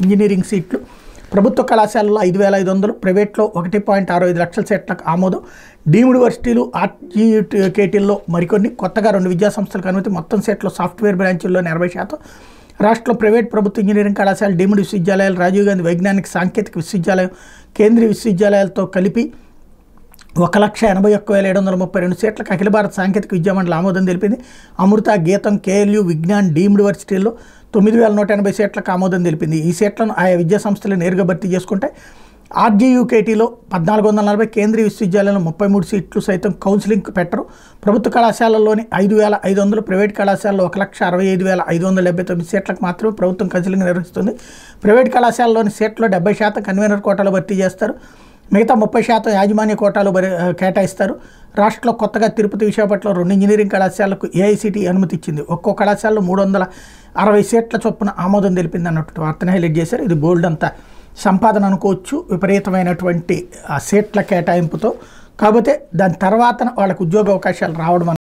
Engineering సీట్లు. ప్రభుత్వ కళాశాలలో 5,500, ప్రైవేట్లో 1.65 లక్షల సీట్లకు ఆమోదం. డీమ్డ్ యూనివర్సిటీలు, ఆర్జీకేటీల్లో మరికొన్ని. కొత్తగా 2 విద్యాసంస్థలకు అనుమతి. మొత్తం సీట్లు సాఫ్ట్వేర్ బ్రాంచుల్లో 80%. రాష్ట్రంలో ప్రైవేట్, ప్రభుత్వ ఇంజనీరింగ్ కళాశాల, డీమ్డ్ విశ్వవిద్యాలయాలు, రాజీవ్ గాంధీ వైజ్ఞానిక సాంకేతిక విశ్వవిద్యాలయం, కేంద్రీయ విశ్వవిద్యాలయాలతో కలిపి 1,81,732 సీట్లకు అఖిల భారత సాంకేతిక విద్యామండలి ఆమోదం తెలిపింది. అమృత, గీతం, కేఎల్యు, విజ్ఞాన్, డీమ్డ్ యూనివర్సిటీల్లో 9,180 సీట్లకు ఆమోదం తెలిపింది. ఈ సీట్లను ఆయా విద్యాసంస్థలు నేరుగా భర్తీ చేసుకుంటే ఆర్జీయూకేటీలో 1,440, కేంద్రీయ విశ్వవిద్యాలయంలో 33 సీట్లు సైతం కౌన్సిలింగ్ పెట్టరు. ప్రభుత్వ కళాశాలల్లోని 5,500, ప్రైవేట్ కళాశాలలో 1,65,579 సీట్లకు మాత్రమే ప్రభుత్వం కౌన్సిలింగ్ నిర్వహిస్తుంది. ప్రైవేట్ కళాశాలలోని సీట్లో 70% కన్వీనర్ కోటాలో భర్తీ చేస్తారు. మిగతా 30% యాజమాన్య కోటాలు కేటాయిస్తారు. రాష్ట్రంలో కొత్తగా తిరుపతి, విశాఖపట్నంలో 2 ఇంజనీరింగ్ కళాశాలకు ఏఐసిటి అనుమతి ఇచ్చింది. ఒక్కో కళాశాలలో 360 సీట్ల చొప్పున ఆమోదం తెలిపింది అన్నట్టు వార్తను హైలైట్ చేశారు. ఇది బోల్డ్ అంతా సంపాదన అనుకోవచ్చు విపరీతమైనటువంటి సీట్ల కేటాయింపుతో. కాకపోతే దాని తర్వాత వాళ్ళకు ఉద్యోగ అవకాశాలు రావడం